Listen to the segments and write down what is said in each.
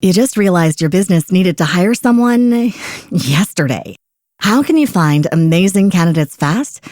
You just realized your business needed to hire someone yesterday. How can you find amazing candidates fast?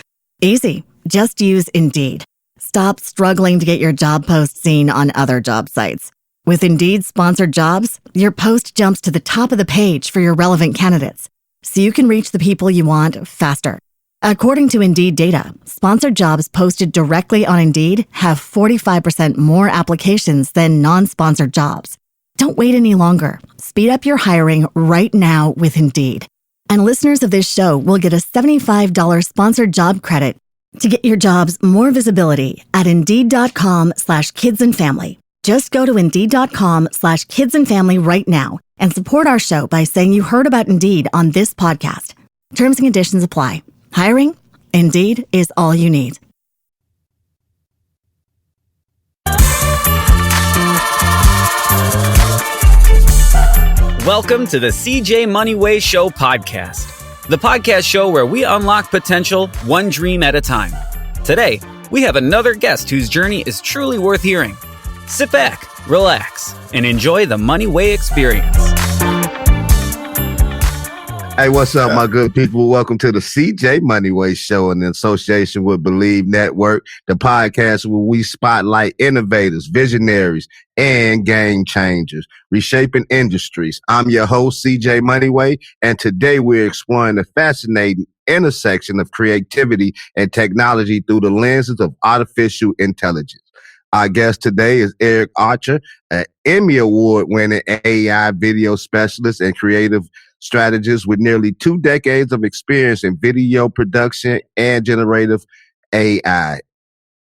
Easy. Just use Indeed. Stop struggling to get your job post seen on other job sites. With Indeed sponsored jobs, your post jumps to the top of the page for your relevant candidates, so you can reach the people you want faster. According to Indeed data, sponsored jobs posted directly on Indeed have 45% more applications than non-sponsored jobs. Don't wait any longer. Speed up your hiring right now with Indeed. And listeners of this show will get a $75 sponsored job credit to get your jobs more visibility at Indeed.com/kidsandfamily. Just go to Indeed.com/kidsandfamily right now and support our show by saying you heard about Indeed on this podcast. Terms and conditions apply. Hiring? Indeed is all you need. Welcome to the CJ Moneyway Show podcast, the podcast show where we unlock potential one dream at a time. Today, we have another guest whose journey is truly worth hearing. Sit back, relax, and enjoy the Moneyway experience. Hey, what's up, my good people? Welcome to the CJ Moneyway Show in association with Believe Network, the podcast where we spotlight innovators, visionaries, and game changers, reshaping industries. I'm your host, CJ Moneyway, and today we're exploring the fascinating intersection of creativity and technology through the lenses of artificial intelligence. Our guest today is Erich, an Emmy Award-winning AI video specialist and creative strategist with nearly 2 decades of experience in video production and generative AI.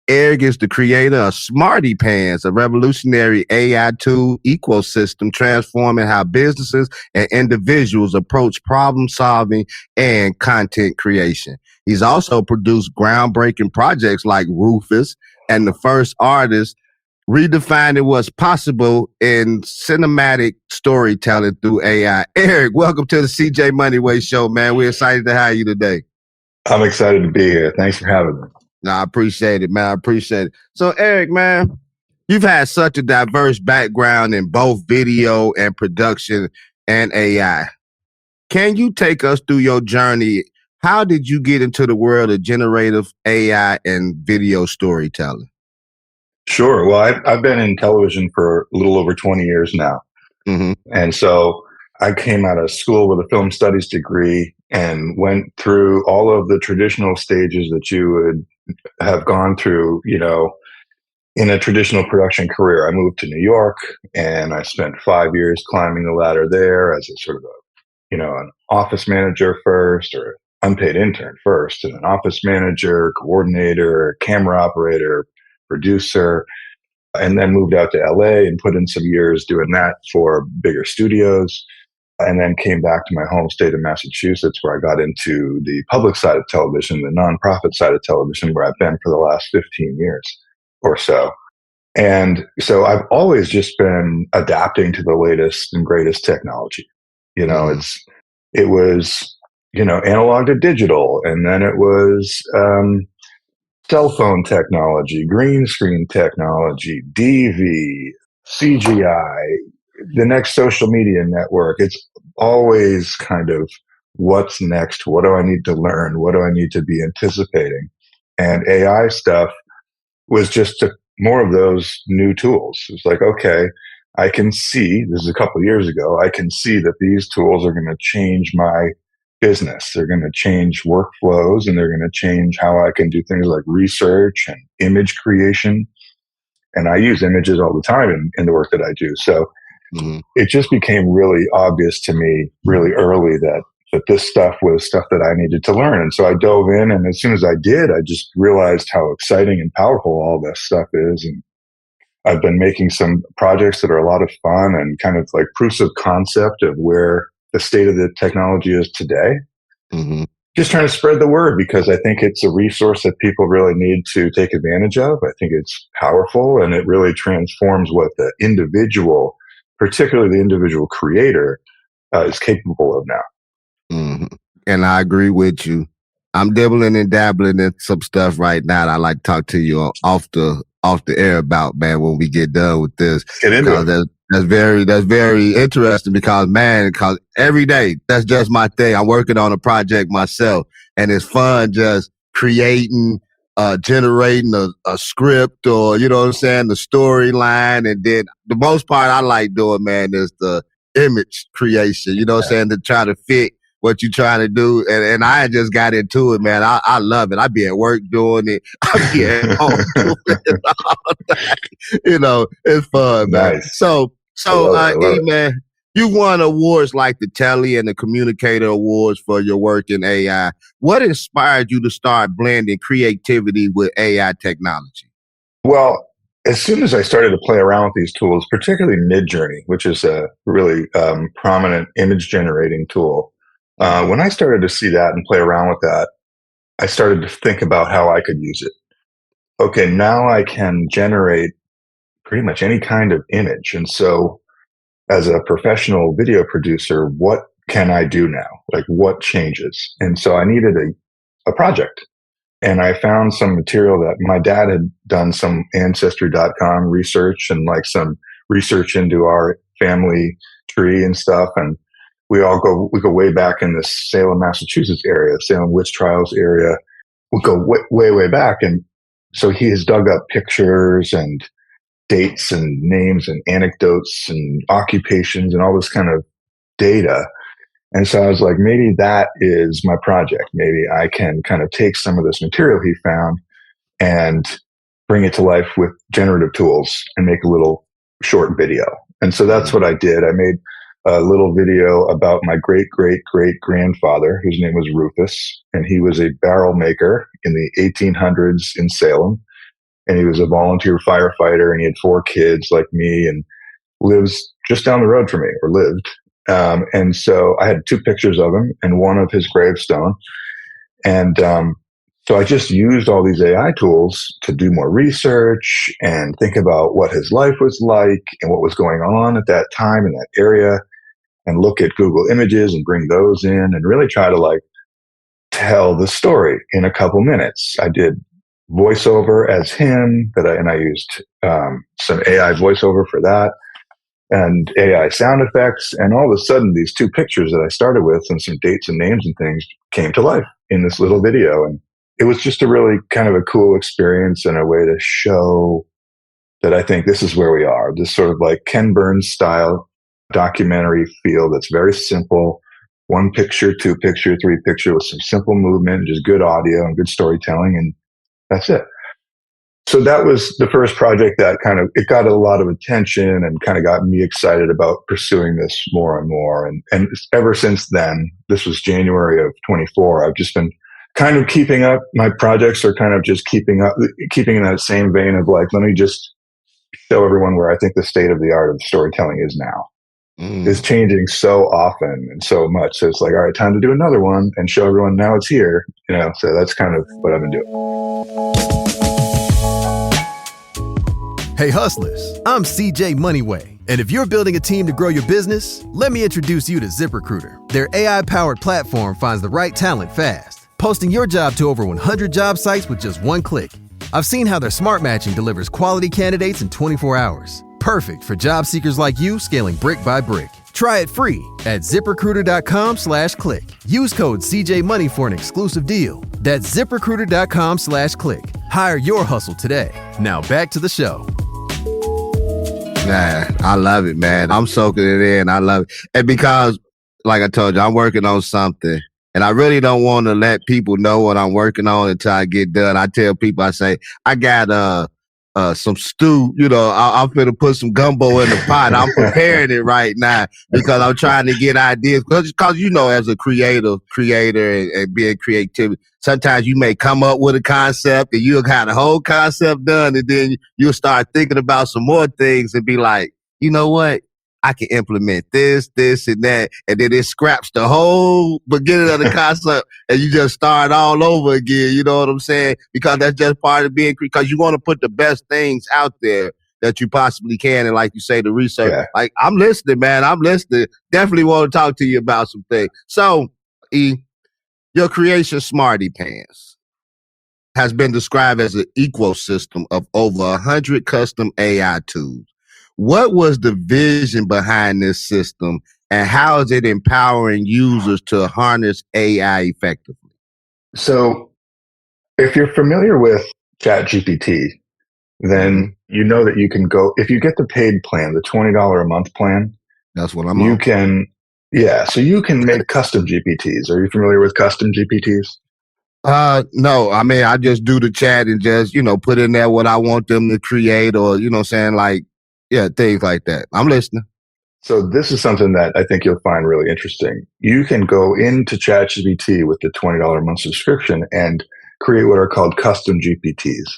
Erich is the creator of Smarty, a revolutionary AI tool ecosystem transforming how businesses and individuals approach problem solving and content creation. He's also produced groundbreaking projects like Rufus and The First Artist, redefining what's possible in cinematic storytelling through AI. Erich, welcome to the CJ Moneyway Show, man. We're excited to have you today. I'm excited to be here. Thanks for having me. No, I appreciate it, man. I appreciate it. So, Erich, man, you've had such a diverse background in both video and production and AI. Can you take us through your journey? How did you get into the world of generative AI and video storytelling? Sure. Well, I've been in television for a little over 20 years now. Mm-hmm. And so I came out of school with a film studies degree and went through all of the traditional stages that you would have gone through, you know, in a traditional production career. I moved to New York and I spent 5 years climbing the ladder there as a sort of an office manager first, or unpaid intern first, and an office manager, coordinator, camera operator, producer, and then moved out to LA and put in some years doing that for bigger studios, and then came back to my home state of Massachusetts, where I got into the public side of television, the nonprofit side of television, where I've been for the last 15 years or so. And so I've always just been adapting to the latest and greatest technology. You know, it was, analog to digital, and then it was cell phone technology, green screen technology, DV, CGI, the next social media network. It's always kind of what's next? What do I need to learn? What do I need to be anticipating? And AI stuff was just more of those new tools. It's like, okay, I can see, this is a couple of years ago, I can see that these tools are going to change my business. They're going to change workflows, and they're going to change how I can do things like research and image creation. And I use images all the time in the work that I do. So it just became really obvious to me really early that this stuff was stuff that I needed to learn. And so I dove in, and as soon as I did, I just realized how exciting and powerful all this stuff is. And I've been making some projects that are a lot of fun and kind of like proofs of concept of where the state of the technology is today. Mm-hmm. Just trying to spread the word, because I think it's a resource that people really need to take advantage of. I think it's powerful, and it really transforms what the individual, particularly the individual creator, is capable of now. Mm-hmm. And I agree with you. I'm dibbling and dabbling in some stuff right now that I like to talk to you off the air about, man, when we get done with this. Get into it. That's very interesting because every day that's just my thing. I'm working on a project myself, and it's fun just creating, generating a script, or you know what I'm saying, the storyline, and then the most part I like doing, man, is the image creation. You know what I'm saying, to try to fit what you trying to do, and I just got into it, man. I love it. I be at work doing it. I be at home doing it all day. You know, it's fun, man. Nice. E, man, you won awards like the Telly and the Communicator Awards for your work in AI. What inspired you to start blending creativity with AI technology? Well, as soon as I started to play around with these tools, particularly Midjourney, which is a really prominent image generating tool, when I started to see that and play around with that, I started to think about how I could use it. Okay, now I can generate pretty much any kind of image. And so, as a professional video producer, what can I do now? Like, what changes? And so I needed a project. And I found some material that my dad had done some ancestry.com research and like some research into our family tree and stuff. And we go way back in the Salem, Massachusetts area, Salem witch trials area. We go way back. And so he has dug up pictures and dates and names and anecdotes and occupations and all this kind of data. And so I was like, maybe that is my project. Maybe I can kind of take some of this material he found and bring it to life with generative tools and make a little short video. And so that's what I did. I made a little video about my great grandfather, whose name was Rufus, and he was a barrel maker in the 1800s in Salem. And he was a volunteer firefighter, and he had 4 kids like me, and lives just down the road from me, or lived. And so I had 2 pictures of him and one of his gravestone. And so I just used all these AI tools to do more research and think about what his life was like and what was going on at that time in that area, and look at Google Images and bring those in and really try to like tell the story in a couple minutes. I did voiceover as him, and I used some AI voiceover for that, and AI sound effects. And all of a sudden, these 2 pictures that I started with and some dates and names and things came to life in this little video. And it was just a really kind of a cool experience and a way to show that I think this is where we are. This sort of like Ken Burns style documentary feel that's very simple. 1 picture, 2 picture, 3 picture with some simple movement, just good audio and good storytelling. And that's it. So that was the first project that it got a lot of attention and kind of got me excited about pursuing this more and more. And ever since then, this was January of 24, I've just been kind of keeping up. My projects are kind of just keeping in that same vein of like, let me just show everyone where I think the state of the art of storytelling is now. It's changing so often and so much. So it's like, all right, time to do another one and show everyone now it's here. So that's kind of what I've been doing. Hey hustlers, I'm CJ Moneyway, and if you're building a team to grow your business, let me introduce you to ZipRecruiter. Their AI-powered platform finds the right talent fast, posting your job to over 100 job sites with just 1 click. I've seen how their smart matching delivers quality candidates in 24 hours. Perfect for job seekers like you, scaling brick by brick. Try it free at ZipRecruiter.com/click. Use code CJMoney for an exclusive deal. That's ZipRecruiter.com/click. Hire your hustle today. Now back to the show. Man, I love it, man. I'm soaking it in. I love it. And because, like I told you, I'm working on something, and I really don't want to let people know what I'm working on until I get done. I tell people, I say, I got some stew, I'm finna put some gumbo in the pot. I'm preparing it right now because I'm trying to get ideas. Because as a creator and being creative, sometimes you may come up with a concept and you'll have the whole concept done, and then you'll start thinking about some more things and be like, you know what? I can implement this, and that. And then it scraps the whole beginning of the concept and you just start all over again. You know what I'm saying? Because that's just part of being, because you want to put the best things out there that you possibly can. And like you say, the research, like I'm listening, man. I'm listening. Definitely want to talk to you about some things. So, E, your creation, Smarty Pants, has been described as an ecosystem of over 100 custom AI tools. what was the vision behind this system, and how is it empowering users to harness AI effectively? So if you're familiar with ChatGPT, then you know that you can go, if you get the paid plan, the $20 a month plan, That's what I'm you on. can, so you can make custom GPTs. Are you familiar with custom GPTs? No, I mean, I just do the chat and just, put in there what I want them to create, or, things like that. I'm listening. So this is something that I think you'll find really interesting. You can go into ChatGPT with the $20 a month subscription and create what are called custom GPTs.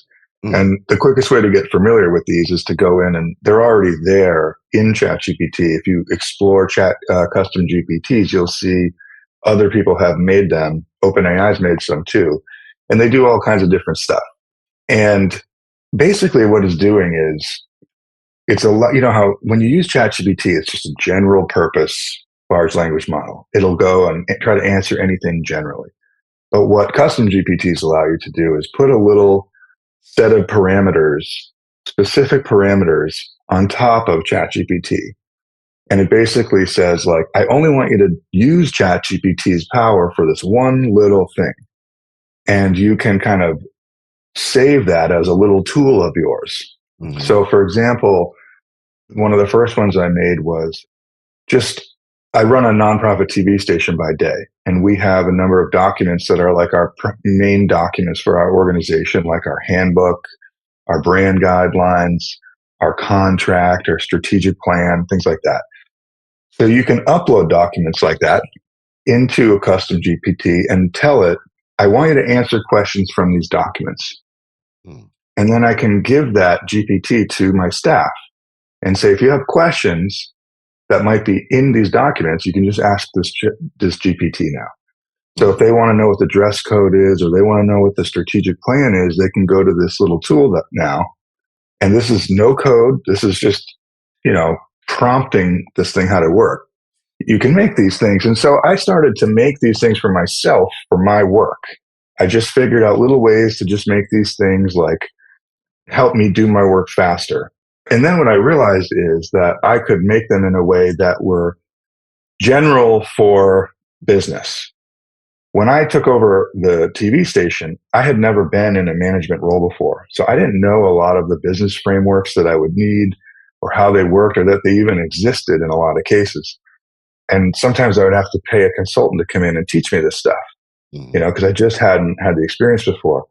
And the quickest way to get familiar with these is to go in, and they're already there in ChatGPT. If you explore custom GPTs, you'll see other people have made them. OpenAI's made some too. And they do all kinds of different stuff. And basically what it's doing is, it's a lot, how when you use ChatGPT, it's just a general purpose large language model. It'll go and try to answer anything generally. But what custom GPTs allow you to do is put a little set of parameters, specific parameters on top of ChatGPT. And it basically says, like, I only want you to use ChatGPT's power for this one little thing. And you can kind of save that as a little tool of yours. Mm-hmm. So, for example, one of the first ones I made was I run a nonprofit TV station by day, and we have a number of documents that are like our main documents for our organization, like our handbook, our brand guidelines, our contract, our strategic plan, things like that. So you can upload documents like that into a custom GPT and tell it, I want you to answer questions from these documents. And then I can give that GPT to my staff and say, if you have questions that might be in these documents, you can just ask this GPT now. So if they want to know what the dress code is, or they want to know what the strategic plan is, they can go to this little tool now. And this is no code. This is just, prompting this thing how to work. You can make these things. And so I started to make these things for myself, for my work. I just figured out little ways to just make these things like help me do my work faster. And then what I realized is that I could make them in a way that were general for business. When I took over the TV station, I had never been in a management role before. So I didn't know a lot of the business frameworks that I would need, or how they worked, or that they even existed in a lot of cases. And sometimes I would have to pay a consultant to come in and teach me this stuff, because I just hadn't had the experience before.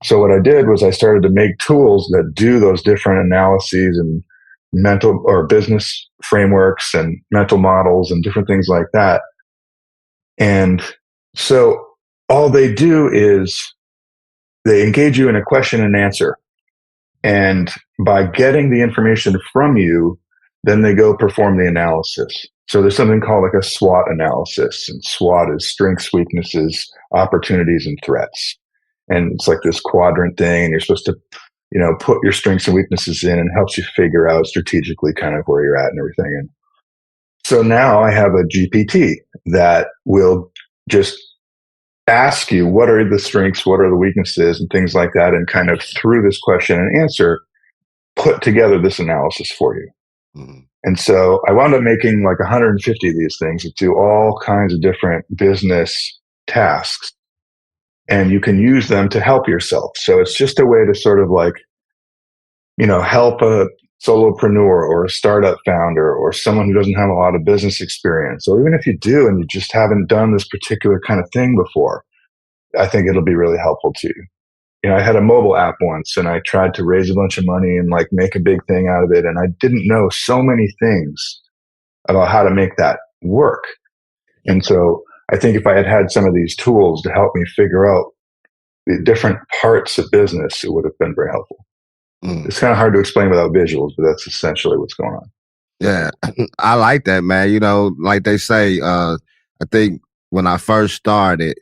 So what I did was I started to make tools that do those different analyses and mental or business frameworks and mental models and different things like that. And so all they do is they engage you in a question and answer. And by getting the information from you, then they go perform the analysis. So there's something called like a SWOT analysis. And SWOT is strengths, weaknesses, opportunities, and threats. And it's like this quadrant thing, and you're supposed to, put your strengths and weaknesses in, and helps you figure out strategically kind of where you're at and everything. And so now I have a GPT that will just ask you, what are the strengths, what are the weaknesses, and things like that. And kind of through this question and answer, put together this analysis for you. Mm-hmm. And so I wound up making like 150 of these things that do all kinds of different business tasks. And you can use them to help yourself. So it's just a way to sort of like, help a solopreneur or a startup founder or someone who doesn't have a lot of business experience. Or even if you do and you just haven't done this particular kind of thing before, I think it'll be really helpful to you. I had a mobile app once, and I tried to raise a bunch of money and like make a big thing out of it. And I didn't know so many things about how to make that work. And so I think if I had had some of these tools to help me figure out the different parts of business, it would have been very helpful. It's kind of hard to explain without visuals, but that's essentially what's going on. Yeah, I like that, man. Like they say, I think when I first started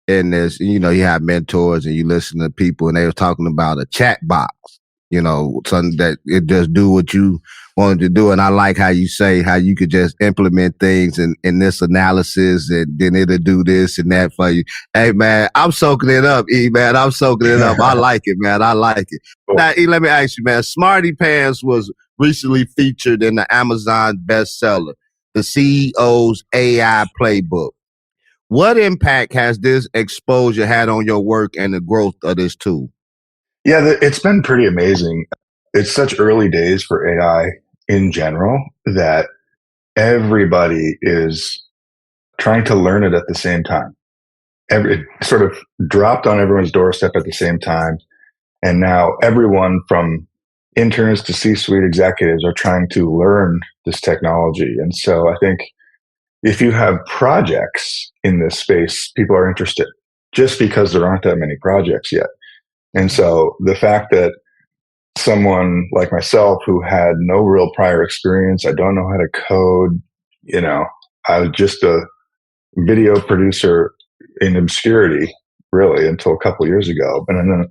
in this, you have mentors and you listen to people, and they were talking about a chat box, something that it just do what you wanted to do. And I like how you say how you could just implement things in this analysis and then it'll do this and that for you. Hey, man, I'm soaking it up, E, man. I'm soaking it up. I like it, man. I like it. Cool. Now, E, let me ask you, man. Smarty Pants was recently featured in the Amazon bestseller, The CEO's AI Playbook. What impact has this exposure had on your work and the growth of this tool? Yeah, it's been pretty amazing. It's such early days for AI in general that everybody is trying to learn it at the same time. It sort of dropped on everyone's doorstep at the same time. And now everyone from interns to C-suite executives are trying to learn this technology. And so I think if you have projects in this space, people are interested just because there aren't that many projects yet. And so the fact that someone like myself who had no real prior experience, I don't know how to code, I was just a video producer in obscurity, really, until a couple of years ago. And then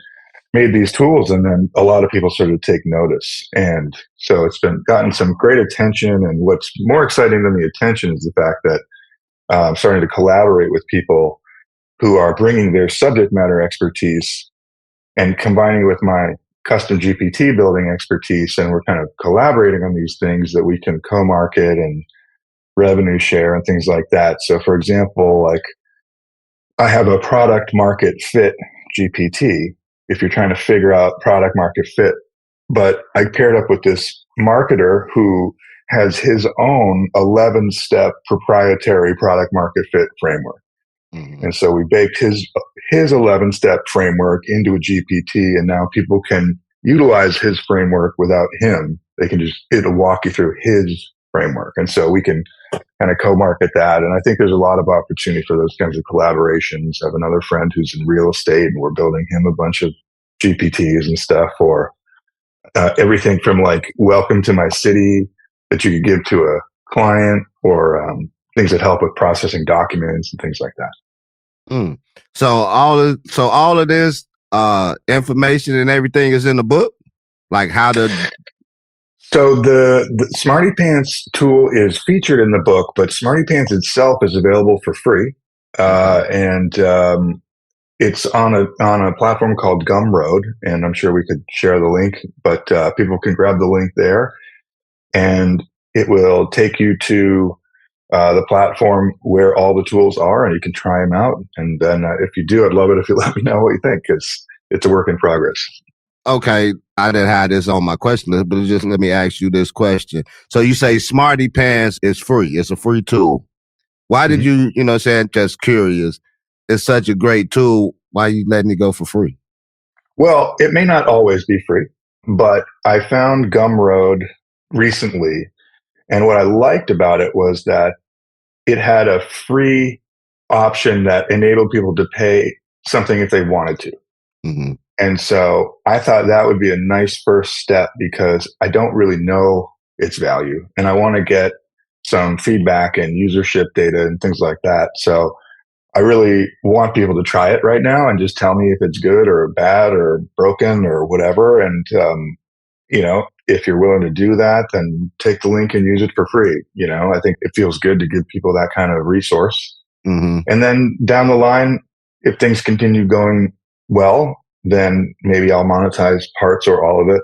made these tools, and then a lot of people started to take notice. And so it's gotten some great attention. And what's more exciting than the attention is the fact that I'm starting to collaborate with people who are bringing their subject matter expertise and combining with my custom GPT building expertise, and we're kind of collaborating on these things that we can co-market and revenue share and things like that. So for example, like I have a product market fit GPT if you're trying to figure out product market fit, but I paired up with this marketer who has his own 11-step proprietary product market fit framework. Mm-hmm. And so we baked his 11-step framework into a GPT, and now people can utilize his framework without him. It'll walk you through his framework. And so we can kind of co-market that. And I think there's a lot of opportunity for those kinds of collaborations. I have another friend who's in real estate, and we're building him a bunch of GPTs and stuff for everything from like welcome to my city that you could give to a client, or things that help with processing documents and things like that. Mm. So all of this information and everything is in the book, like how to. So the Smarty Pants tool is featured in the book, but Smarty Pants itself is available for free, and it's on a platform called Gumroad, and I'm sure we could share the link, but people can grab the link there, and it will take you to the platform where all the tools are, and you can try them out. And then if you do, I'd love it if you let me know what you think, because it's a work in progress. Okay, I didn't have this on my question list, but just let me ask you this question. So you say Smarty Pants is free. It's a free tool. Why did you, just curious, it's such a great tool. Why are you letting it go for free? Well, it may not always be free, but I found Gumroad recently, and what I liked about it was that it had a free option that enabled people to pay something if they wanted to. Mm-hmm. And so I thought that would be a nice first step, because I don't really know its value, and I want to get some feedback and usership data and things like that. So I really want people to try it right now and just tell me if it's good or bad or broken or whatever. And, if you're willing to do that, then take the link and use it for free. I think it feels good to give people that kind of resource. Mm-hmm. And then down the line, if things continue going well, then maybe I'll monetize parts or all of it.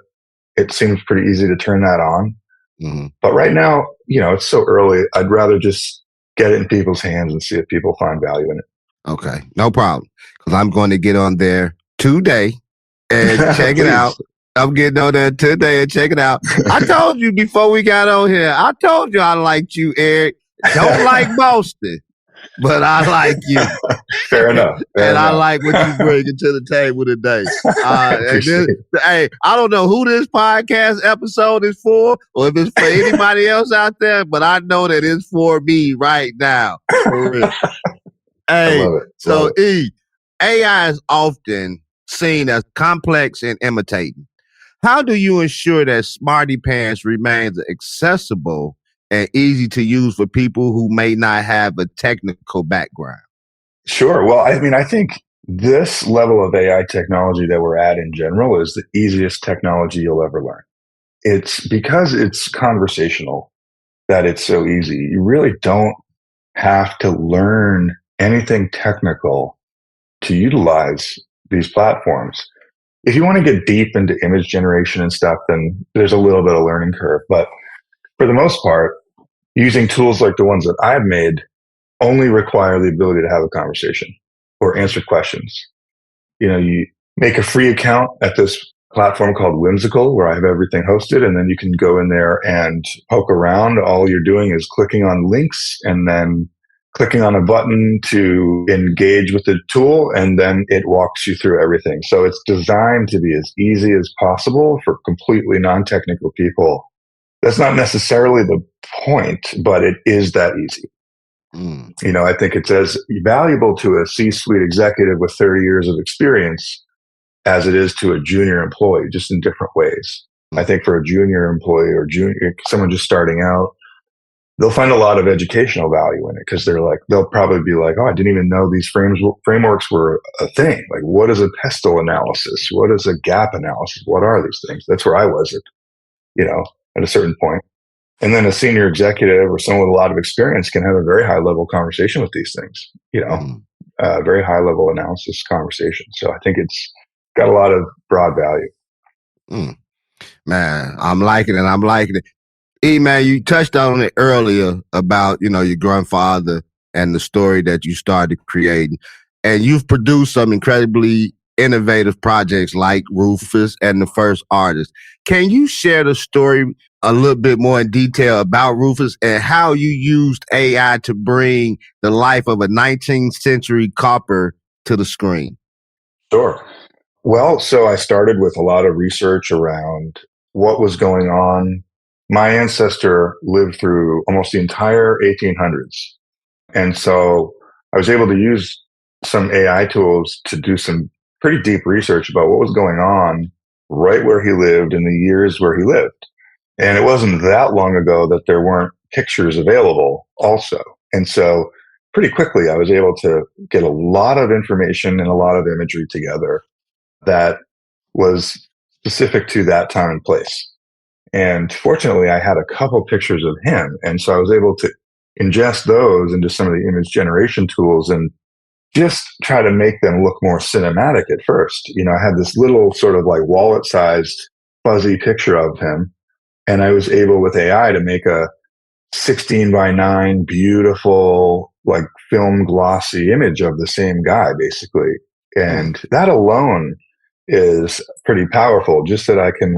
It seems pretty easy to turn that on. Mm-hmm. But right now, it's so early. I'd rather just get it in people's hands and see if people find value in it. Okay, no problem. Because I'm going to get on there today and check it out. I'm getting on there today and check it out. I told you before we got on here, I told you I liked you, Eric. Don't like Boston, but I like you. Fair enough. I like what you bringing to the table today. Hey, I don't know who this podcast episode is for, or if it's for anybody else out there, but I know that it's for me right now. For real. Hey, so E, AI is often seen as complex and imitating. How do you ensure that Smarty Pants remains accessible and easy to use for people who may not have a technical background? Sure. Well, I think this level of AI technology that we're at in general is the easiest technology you'll ever learn. it's because it's conversational that it's so easy. You really don't have to learn anything technical to utilize these platforms. If you want to get deep into image generation and stuff, then there's a little bit of learning curve. But for the most part, using tools like the ones that I've made only require the ability to have a conversation or answer questions. You make a free account at this platform called Whimsical, where I have everything hosted, and then you can go in there and poke around. All you're doing is clicking on links and then clicking on a button to engage with the tool, and then it walks you through everything. So it's designed to be as easy as possible for completely non-technical people. That's not necessarily the point, but it is that easy. I think it's as valuable to a C-suite executive with 30 years of experience as it is to a junior employee, just in different ways. I think for a junior employee or someone just starting out, they'll find a lot of educational value in it because they'll probably be like, oh, I didn't even know these frameworks were a thing. Like, what is a pestle analysis? What is a gap analysis? What are these things? That's where I was at a certain point. And then a senior executive or someone with a lot of experience can have a very high level conversation with these things, very high level analysis conversation. So I think it's got a lot of broad value. Man, I'm liking it. Man, you touched on it earlier about, your grandfather and the story that you started creating. And you've produced some incredibly innovative projects like Rufus and The First Artist. Can you share the story a little bit more in detail about Rufus and how you used AI to bring the life of a 19th century copper to the screen? Sure. Well, so I started with a lot of research around what was going on. My ancestor lived through almost the entire 1800s. And so I was able to use some AI tools to do some pretty deep research about what was going on right where he lived in the years where he lived. And it wasn't that long ago that there weren't pictures available also. And so pretty quickly, I was able to get a lot of information and a lot of imagery together that was specific to that time and place. And fortunately, I had a couple pictures of him. And so I was able to ingest those into some of the image generation tools and just try to make them look more cinematic at first. I had this little sort of like wallet-sized fuzzy picture of him. And I was able with AI to make a 16:9 beautiful, like film glossy image of the same guy, basically. And that alone is pretty powerful, just that I can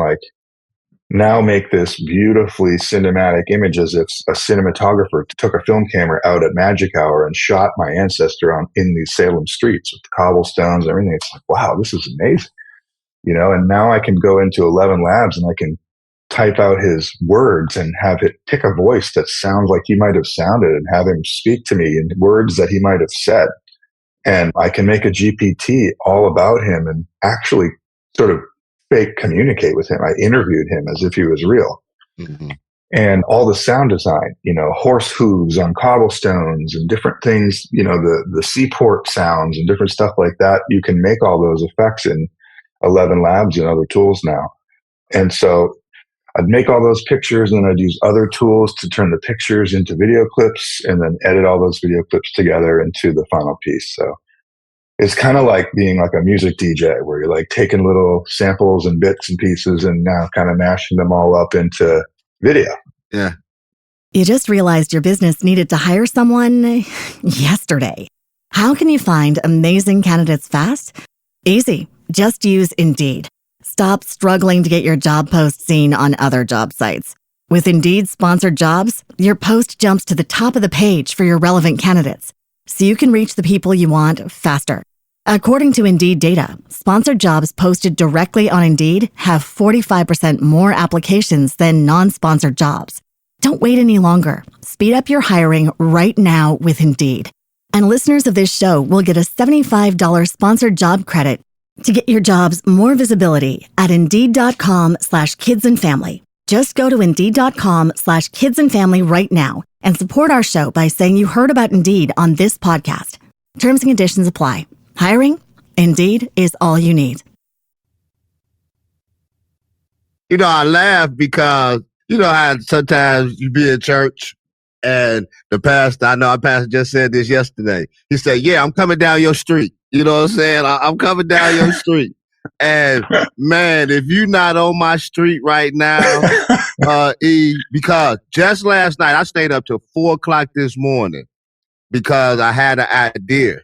now make this beautifully cinematic image as if a cinematographer took a film camera out at magic hour and shot my ancestor in these Salem streets with the cobblestones and everything. It's like, wow, this is amazing. And now I can go into 11 Labs and I can type out his words and have it pick a voice that sounds like he might have sounded and have him speak to me in words that he might have said. And I can make a GPT all about him and actually sort of fake communicate with him. I interviewed him as if he was real. Mm-hmm. And all the sound design, horse hooves on cobblestones and different things, the seaport sounds and different stuff like that. You can make all those effects in 11 Labs and other tools now. And so I'd make all those pictures and then I'd use other tools to turn the pictures into video clips and then edit all those video clips together into the final piece. So it's kind of like being like a music DJ where you're taking little samples and bits and pieces and now kind of mashing them all up into video. Yeah. You just realized your business needed to hire someone yesterday. How can you find amazing candidates fast? Easy. Just use Indeed. Stop struggling to get your job post seen on other job sites. With Indeed sponsored jobs, your post jumps to the top of the page for your relevant candidates, so you can reach the people you want faster. According to Indeed data, sponsored jobs posted directly on Indeed have 45% more applications than non-sponsored jobs. Don't wait any longer. Speed up your hiring right now with Indeed. And listeners of this show will get a $75 sponsored job credit to get your jobs more visibility at Indeed.com/kidsandfamily. Just go to Indeed.com/kidsandfamily right now and support our show by saying you heard about Indeed on this podcast. Terms and conditions apply. Hiring? Indeed is all you need. I laugh because, how sometimes you be in church and the pastor, I know our pastor just said this yesterday. He said, yeah, I'm coming down your street. You know what I'm saying? I'm coming down your street. And man, if you're not on my street right now, because just last night, I stayed up till 4:00 this morning because I had an idea.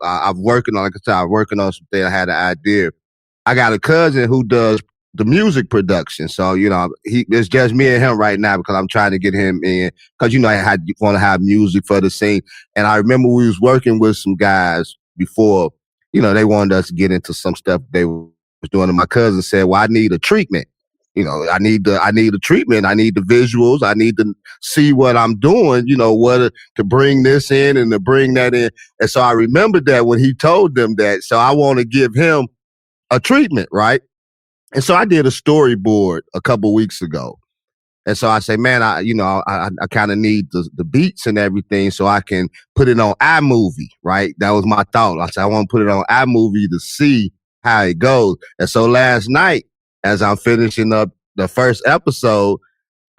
I'm working on, like I said, I'm working on something. I had an idea. I got a cousin who does the music production. So, it's just me and him right now because I'm trying to get him in because, I want to have music for the scene. And I remember we was working with some guys before, they wanted us to get into some stuff they was doing. And my cousin said, well, I need a treatment. I need a treatment. I need the visuals. I need to see what I'm doing, to bring this in and to bring that in. And so I remembered that when he told them that. So I want to give him a treatment, right? And so I did a storyboard a couple weeks ago. And so I say, man, I kind of need the beats and everything so I can put it on iMovie, right? That was my thought. I said, I want to put it on iMovie to see how it goes. And so last night, as I'm finishing up the first episode,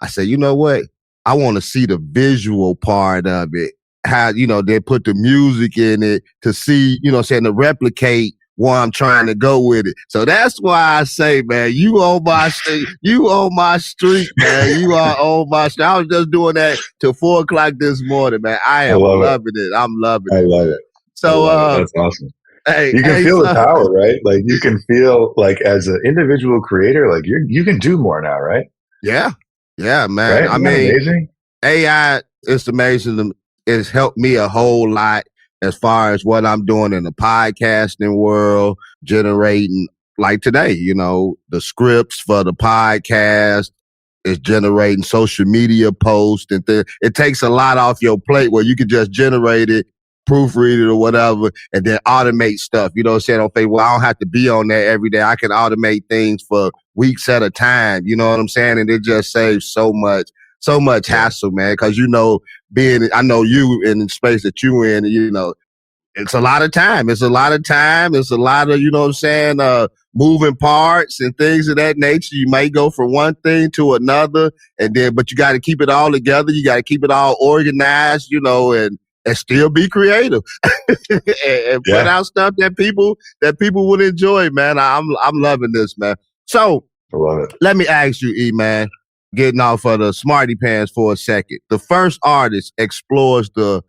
I said, you know what? I want to see the visual part of it. How, they put the music in it to see, to replicate where I'm trying to go with it. So that's why I say, man, you on my street, man. You are on my street. I was just doing that till 4:00 this morning, man. I am loving it. I'm loving it. I love it. So, that's awesome. Hey, you can feel the power, right? Like you can feel like as an individual creator, like you can do more now, right? Yeah, man. Right? I mean, amazing. AI is amazing. It's helped me a whole lot as far as what I'm doing in the podcasting world, generating like today, the scripts for the podcast is generating social media posts and things. It takes a lot off your plate where you can just generate it, proofread it or whatever, and then automate stuff. You know what I'm saying? On Facebook, well, I don't have to be on there every day. I can automate things for weeks at a time. You know what I'm saying? And it just saves so much hassle, man. Cause I know you in the space that you in, it's a lot of time. It's a lot of, moving parts and things of that nature. You may go from one thing to another but you got to keep it all together. You got to keep it all organized, and still be creative and put out stuff that people would enjoy, man. I'm loving this, man. So I love it. Let me ask you, E, man, getting off of the Smarty pants for a second. The first artist explores the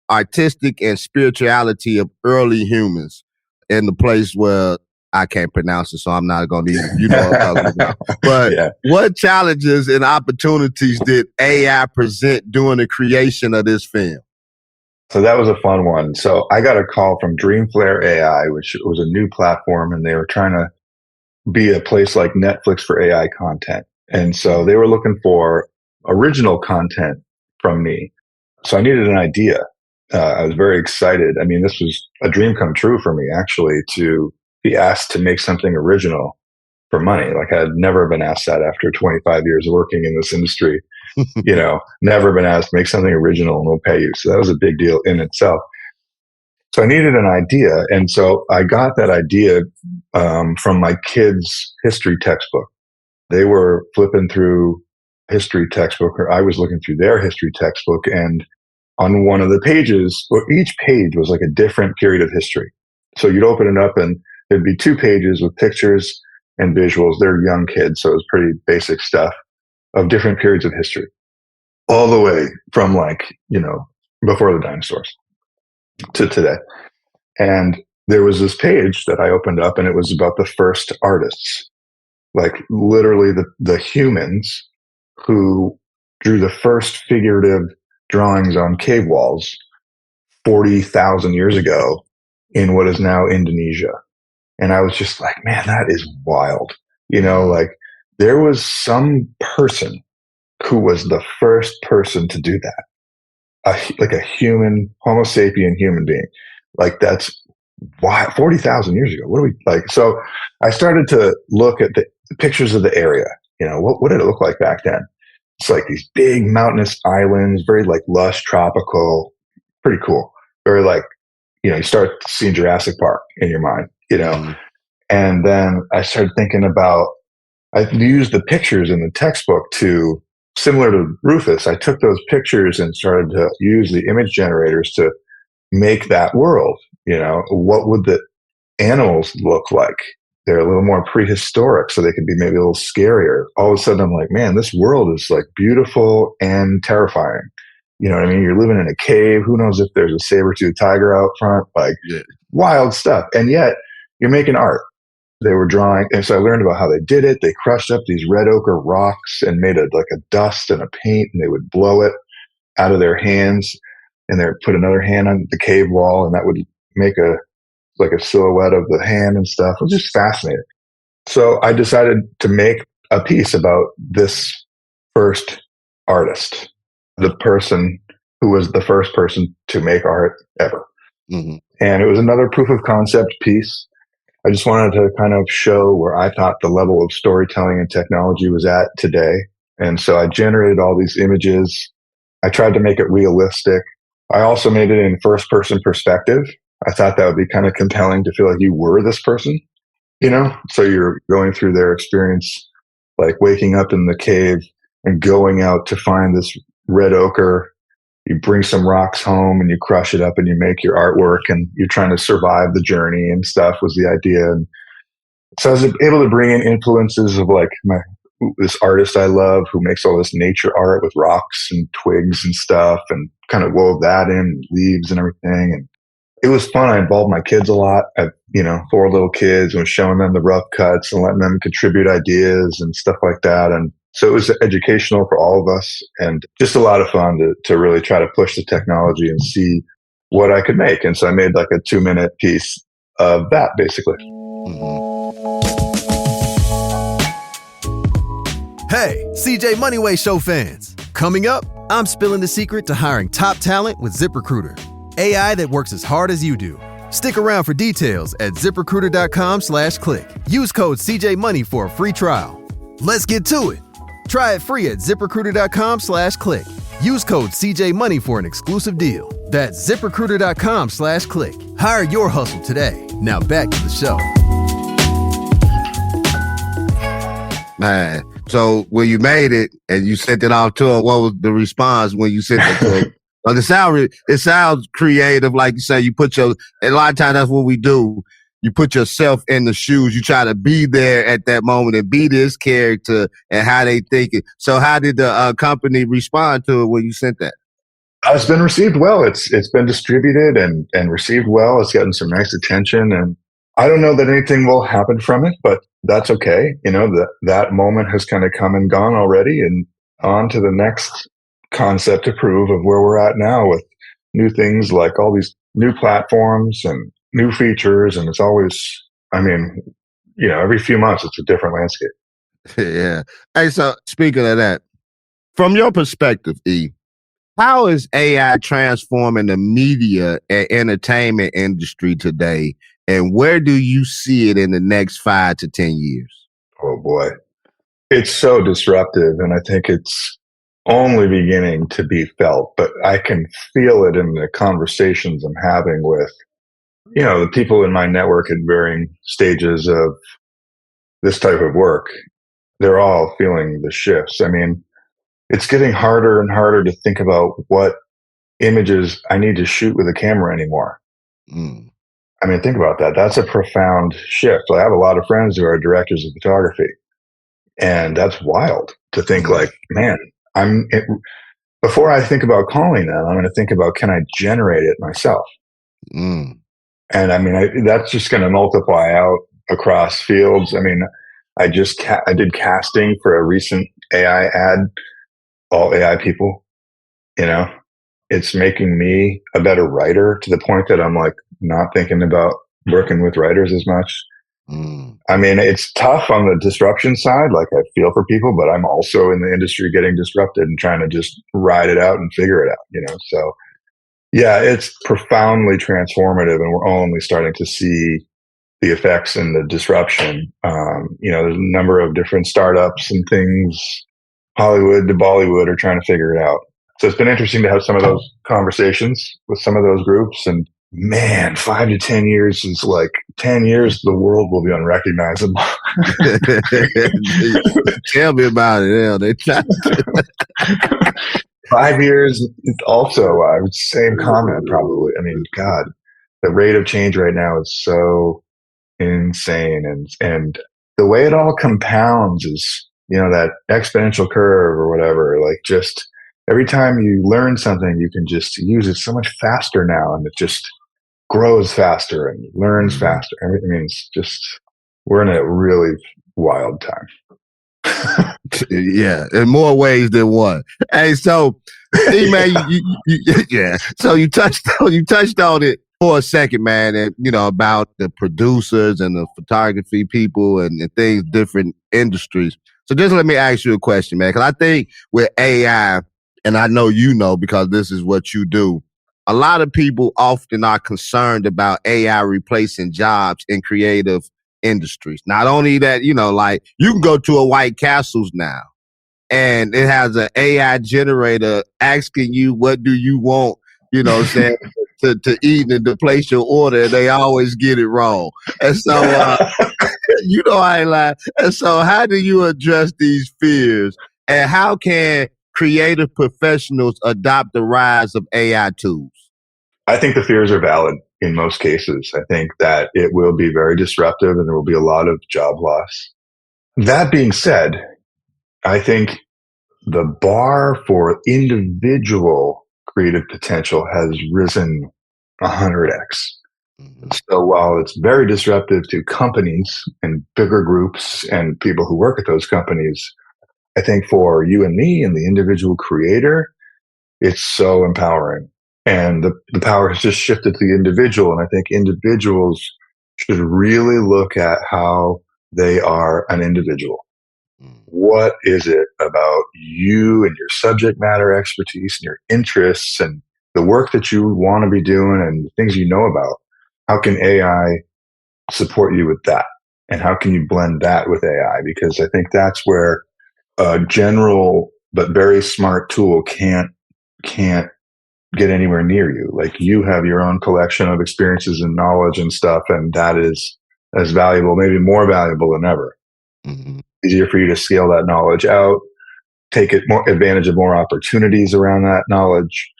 artistic and spirituality of early humans in the place where I can't pronounce it, so I'm not going to even, what I'm talking about. But What challenges and opportunities did AI present during the creation of this film? So that was a fun one. So I got a call from Dreamflare AI, which was a new platform, and they were trying to be a place like Netflix for AI content. And so they were looking for original content from me. So I needed an idea. I was very excited. I mean, this was a dream come true for me, actually, to be asked to make something original for money. Like I had never been asked that after 25 years of working in this industry. Never been asked to make something original and we'll pay you. So that was a big deal in itself. So I needed an idea. And so I got that idea from my kids' history textbook. They were flipping through history textbook, or I was looking through their history textbook. And on one of the pages, or each page was like a different period of history. So you'd open it up and there'd be 2 pages with pictures and visuals. They're young kids, so it was pretty basic stuff of different periods of history, all the way from before the dinosaurs to today. And there was this page that I opened up and it was about the first artists, like literally the humans who drew the first figurative drawings on cave walls 40,000 years ago in what is now Indonesia. And I was just like, man, that is wild. Like there was some person who was the first person to do that. Like a human, Homo sapien human being. Like that's why 40,000 years ago. What do we like? So I started to look at the pictures of the area. What did it look like back then? It's like these big mountainous islands, very like lush, tropical, pretty cool. Very like, you start seeing Jurassic Park in your mind, And then I started thinking about, I used the pictures in the textbook to, similar to Rufus, I took those pictures and started to use the image generators to make that world. What would the animals look like? They're a little more prehistoric, so they could be maybe a little scarier. All of a sudden, I'm like, man, this world is like beautiful and terrifying. You know what I mean? You're living in a cave. Who knows if there's a saber-toothed tiger out front? Like, wild stuff. And yet, you're making art. They were drawing. And so I learned about how they did it. They crushed up these red ochre rocks and made a dust and a paint, and they would blow it out of their hands, and they would put another hand on the cave wall, and that would make a silhouette of the hand and stuff. It was just fascinating. So I decided to make a piece about this first artist, the person who was the first person to make art ever. Mm-hmm. And it was another proof of concept piece. I just wanted to kind of show where I thought the level of storytelling and technology was at today. And so I generated all these images. I tried to make it realistic. I also made it in first person perspective. I thought that would be kind of compelling to feel like you were this person, So you're going through their experience, like waking up in the cave and going out to find this red ochre. You bring some rocks home and you crush it up and you make your artwork, and you're trying to survive the journey and stuff was the idea. And so I was able to bring in influences of like this artist I love who makes all this nature art with rocks and twigs and stuff, and kind of wove that in, leaves and everything. And it was fun. I involved my kids a lot. I, 4 little kids, and was showing them the rough cuts and letting them contribute ideas and stuff like that. And so it was educational for all of us, and just a lot of fun to really try to push the technology and see what I could make. And so I made like a 2-minute piece of that, basically. Hey, CJ Moneyway Show fans. Coming up, I'm spilling the secret to hiring top talent with ZipRecruiter. AI that works as hard as you do. Stick around for details at ZipRecruiter.com/click. Use code CJMoney for a free trial. Let's get to it. Try it free at ZipRecruiter.com/click. Use code CJMoney for an exclusive deal. That's ZipRecruiter.com/click. Hire your hustle today. Now back to the show. Man, so when you made it and you sent it off to him, what was the response when you sent it to him? Well, it sounds creative, like you say. A lot of times that's what we do. You put yourself in the shoes. You try to be there at that moment and be this character and how they think it. So how did the company respond to it when you sent that? It's been received well. It's been distributed and received well. It's gotten some nice attention, and I don't know that anything will happen from it, but that's okay. That moment has kind of come and gone already, and on to the next concept to prove of where we're at now with new things like all these new platforms and new features. And it's always, every few months it's a different landscape. Yeah. Hey, so speaking of that, from your perspective, E, how is AI transforming the media and entertainment industry today? And where do you see it in the next 5 to 10 years? Oh boy. It's so disruptive, and I think it's only beginning to be felt, but I can feel it in the conversations I'm having with, the people in my network at varying stages of this type of work. They're all feeling the shifts. It's getting harder and harder to think about what images I need to shoot with a camera anymore. Think about that. That's a profound shift. I have a lot of friends who are directors of photography, and that's wild to think like, man, before I think about calling them, I'm going to think about, can I generate it myself? And that's just going to multiply out across fields. I did casting for a recent AI ad, all AI people. It's making me a better writer to the point that I'm like not thinking about working with writers as much. It's tough on the disruption side. Like, I feel for people, but I'm also in the industry getting disrupted and trying to just ride it out and figure it out, So yeah, it's profoundly transformative, and we're only starting to see the effects and the disruption. There's a number of different startups and things, Hollywood to Bollywood, are trying to figure it out. So it's been interesting to have some of those conversations with some of those groups and man, 5 to 10 years is like 10 years, the world will be unrecognizable. Tell me about it. Yeah, they try. 5 years, also, same comment probably. I mean, God, the rate of change right now is so insane. And the way it all compounds is, that exponential curve or whatever, like just every time you learn something, you can just use it so much faster now. And it just grows faster and learns faster. I mean, it's just, we're in a really wild time. Yeah, in more ways than one. Hey, so, man, yeah. So you touched on it for a second, man, and about the producers and the photography people and things, different industries. So just let me ask you a question, man, because I think with AI, and I know because this is what you do, a lot of people often are concerned about AI replacing jobs in creative industries. Not only that, like you can go to a White Castle's now and it has an AI generator asking you, what do you want, saying to eat and to place your order. And they always get it wrong. And so, I ain't lying. And so how do you address these fears and how can creative professionals adopt the rise of AI tools? I think the fears are valid in most cases. I think that it will be very disruptive and there will be a lot of job loss. That being said, I think the bar for individual creative potential has risen 100x. So while it's very disruptive to companies and bigger groups and people who work at those companies, I think for you and me and the individual creator, it's so empowering. And the power has just shifted to the individual. And I think individuals should really look at how they are an individual. What is it about you and your subject matter expertise and your interests and the work that you want to be doing and the things you know about? How can AI support you with that? And how can you blend that with AI? Because I think that's where a general but very smart tool can't get anywhere near you. Like you have your own collection of experiences and knowledge and stuff, and that is as valuable, maybe more valuable than ever. Easier for you to scale that knowledge out, take more advantage of more opportunities around that knowledge.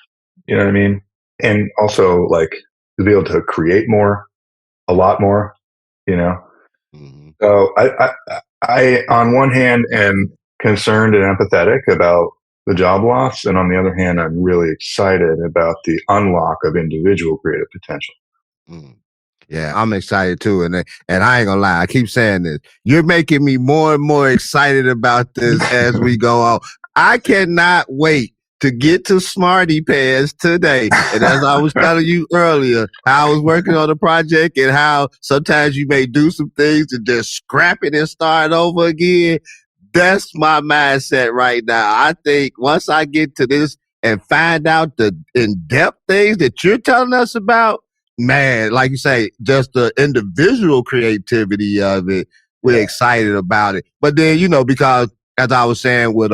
You know what I mean? And also like to be able to create more, a lot more, So I on one hand am concerned and empathetic about the job loss. And on the other hand, I'm really excited about the unlock of individual creative potential. Yeah, I'm excited too. And I ain't gonna lie, I keep saying this. You're making me more and more excited about this as we go on. I cannot wait to get to Smarty Pants today. And as I was telling you earlier, how I was working on the project and how sometimes you may do some things and just scrap it and start over again. That's my mindset right now. I think once I get to this and find out the in-depth things that you're telling us about, man, like you say, just the individual creativity of it, we're excited about it. But then, because as I was saying with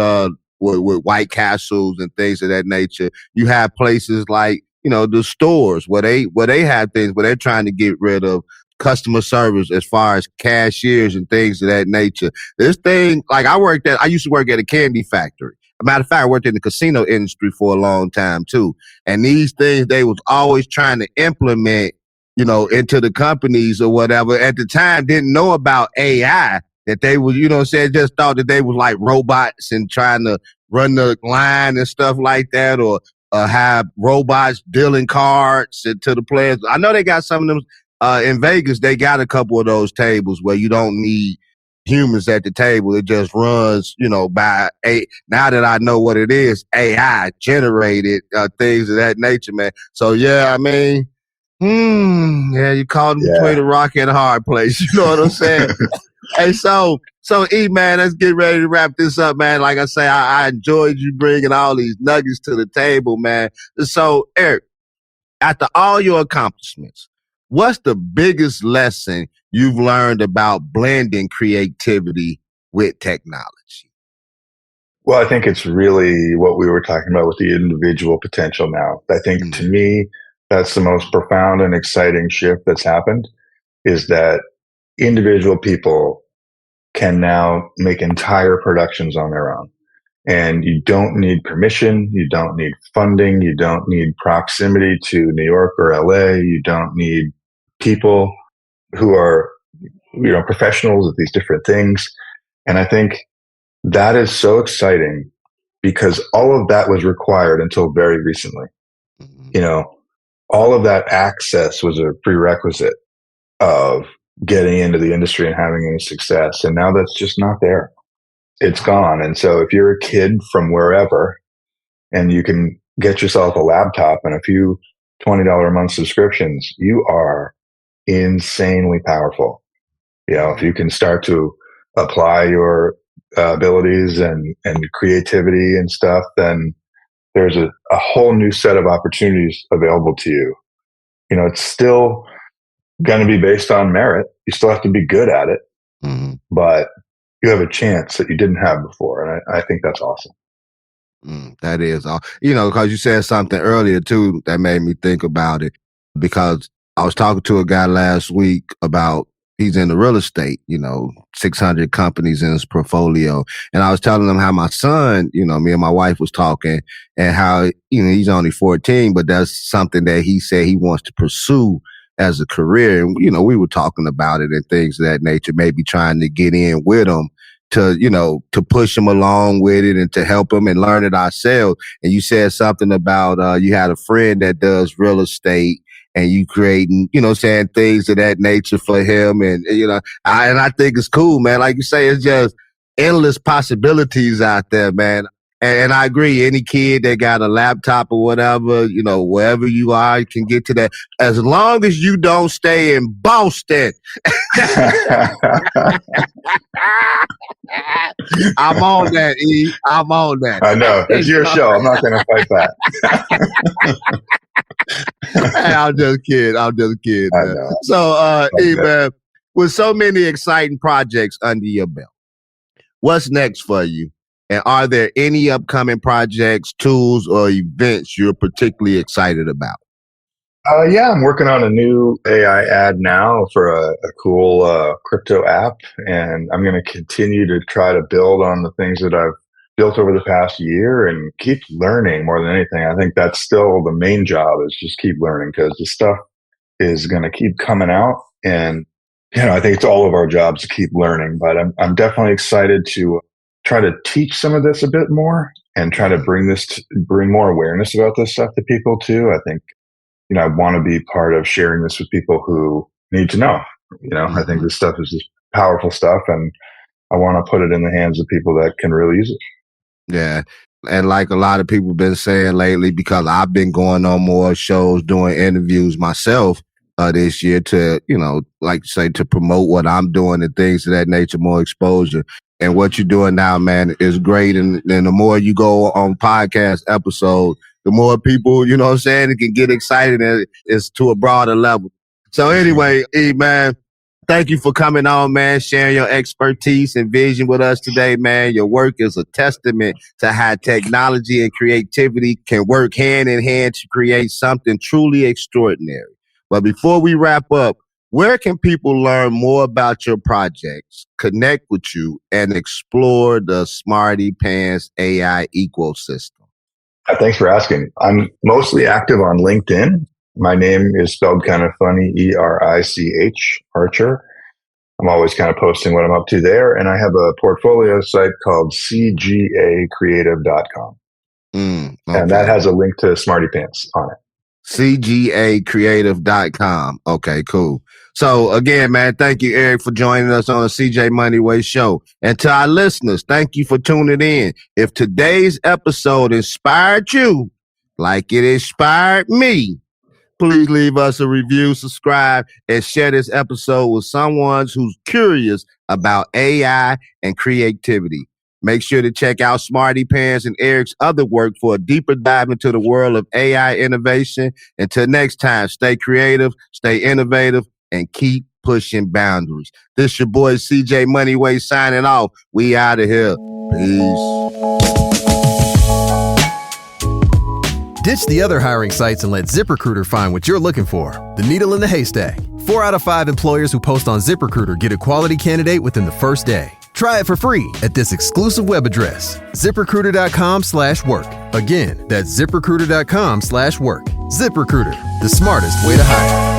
White Castles and things of that nature, you have places like, the stores where they have things where they're trying to get rid of customer service as far as cashiers and things of that nature. This thing, like I used to work at a candy factory. As a matter of fact, I worked in the casino industry for a long time too. And these things they was always trying to implement, into the companies or whatever. At the time, didn't know about AI, that they was, just thought that they was like robots and trying to run the line and stuff like that, or have robots dealing cards to the players. I know they got some of them in Vegas. They got a couple of those tables where you don't need humans at the table. It just runs, by now that I know what it is, AI generated things of that nature, man. So yeah, I mean, you caught them between a rock and a hard place. You know what I'm saying? Hey, so E, man, let's get ready to wrap this up, man. Like I say, I enjoyed you bringing all these nuggets to the table, man. So, Erich, after all your accomplishments, what's the biggest lesson you've learned about blending creativity with technology? Well, I think it's really what we were talking about with the individual potential now. I think to me, that's the most profound and exciting shift that's happened, is that individual people can now make entire productions on their own. And you don't need permission. You don't need funding. You don't need proximity to New York or LA. You don't need people who are, professionals at these different things. And I think that is so exciting because all of that was required until very recently. All of that access was a prerequisite of getting into the industry and having any success. And now that's just not there. It's gone. And so if you're a kid from wherever and you can get yourself a laptop and a few $20 a month subscriptions, you are insanely powerful. If you can start to apply your abilities and creativity and stuff, then there's a whole new set of opportunities available to you. It's still going to be based on merit. You still have to be good at it, but you have a chance that you didn't have before. And I think that's awesome. That is, because you said something earlier too that made me think about it, because I was talking to a guy last week about, he's in the real estate, 600 companies in his portfolio. And I was telling him how my son, me and my wife was talking, and how, he's only 14, but that's something that he said he wants to pursue as a career. And, we were talking about it and things of that nature, maybe trying to get in with him to, to push him along with it and to help him and learn it ourselves. And you said something about, you had a friend that does real estate, and you creating, saying things of that nature for him. And, I think it's cool, man. Like you say, it's just endless possibilities out there, man. And I agree. Any kid that got a laptop or whatever, wherever you are, you can get to that. As long as you don't stay in Boston. I'm on that, E. I'm on that. I know. It's your show. I'm not going to fight that. Hey, I'm just kidding. Man. So, E, man, with so many exciting projects under your belt, what's next for you? And are there any upcoming projects, tools, or events you're particularly excited about? Yeah, I'm working on a new AI ad now for a cool crypto app. And I'm going to continue to try to build on the things that I've built over the past year and keep learning more than anything. I think that's still the main job, is just keep learning, because the stuff is going to keep coming out. And, I think it's all of our jobs to keep learning. But I'm definitely excited to try to teach some of this a bit more and try to bring more awareness about this stuff to people too. I think, I want to be part of sharing this with people who need to know. I think this stuff is just powerful stuff, and I want to put it in the hands of people that can really use it. Yeah. And like a lot of people have been saying lately, because I've been going on more shows, doing interviews myself this year to, like say, to promote what I'm doing and things of that nature, more exposure. And what you're doing now, man, is great. And the more you go on podcast episodes, the more people, it can get excited, and it's to a broader level. So anyway, E, man, thank you for coming on, man, sharing your expertise and vision with us today, man. Your work is a testament to how technology and creativity can work hand in hand to create something truly extraordinary. But before we wrap up, where can people learn more about your projects, connect with you, and explore the Smarty Pants AI ecosystem? Thanks for asking. I'm mostly active on LinkedIn. My name is spelled kind of funny, Erich, Archer. I'm always kind of posting what I'm up to there. And I have a portfolio site called cgacreative.com. Okay. And that has a link to Smarty Pants on it. cgacreative.com. Okay, cool. So again, man, thank you, Erich, for joining us on the CJ Moneyway show. And to our listeners, thank you for tuning in. If today's episode inspired you like it inspired me, please leave us a review, subscribe, and share this episode with someone who's curious about AI and creativity. Make sure to check out Smarty Pants and Erich's other work for a deeper dive into the world of AI innovation. Until next time, stay creative, stay innovative, and keep pushing boundaries. This your boy CJ Moneyway signing off. We out of here. Peace. Ditch the other hiring sites and let ZipRecruiter find what you're looking for. The needle in the haystack. 4 out of 5 employers who post on ZipRecruiter get a quality candidate within the first day. Try it for free at this exclusive web address, ZipRecruiter.com/work. Again, that's ZipRecruiter.com/work. ZipRecruiter, the smartest way to hire.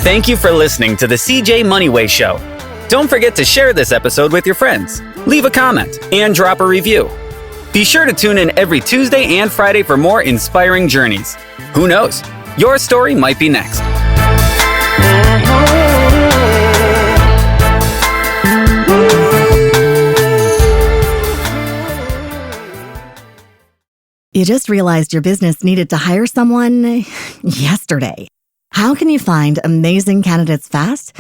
Thank you for listening to the CJ Moneyway Show. Don't forget to share this episode with your friends, leave a comment, and drop a review. Be sure to tune in every Tuesday and Friday for more inspiring journeys. Who knows? Your story might be next. You just realized your business needed to hire someone yesterday. How can you find amazing candidates fast?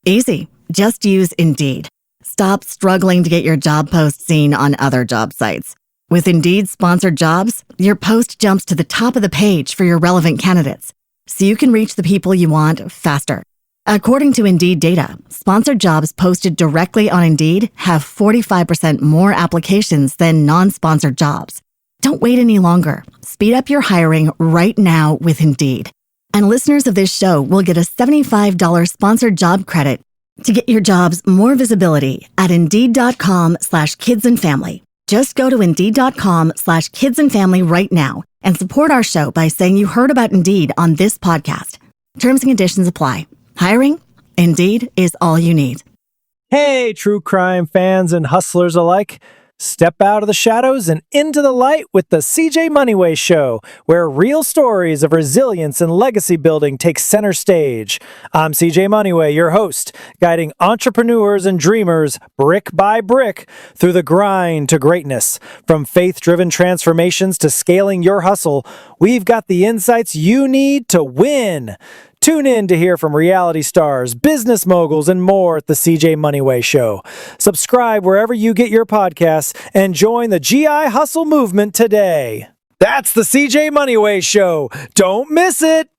Easy. Just use Indeed. Stop struggling to get your job post seen on other job sites. With Indeed sponsored jobs, your post jumps to the top of the page for your relevant candidates, so you can reach the people you want faster. According to Indeed data, sponsored jobs posted directly on Indeed have 45% more applications than non-sponsored jobs. Don't wait any longer. Speed up your hiring right now with Indeed. And listeners of this show will get a $75 sponsored job credit to get your jobs more visibility at Indeed.com/kidsandfamily. Just go to Indeed.com/kidsandfamily right now and support our show by saying you heard about Indeed on this podcast. Terms and conditions apply. Hiring? Indeed is all you need. Hey, true crime fans and hustlers alike. Step out of the shadows and into the light with the CJ Moneyway Show, where real stories of resilience and legacy building take center stage. I'm CJ Moneyway, your host, guiding entrepreneurs and dreamers brick by brick through the grind to greatness. From faith-driven transformations to scaling your hustle, we've got the insights you need to win. Tune in to hear from reality stars, business moguls, and more at the CJ Moneyway Show. Subscribe wherever you get your podcasts and join the GI Hustle movement today. That's the CJ Moneyway Show. Don't miss it.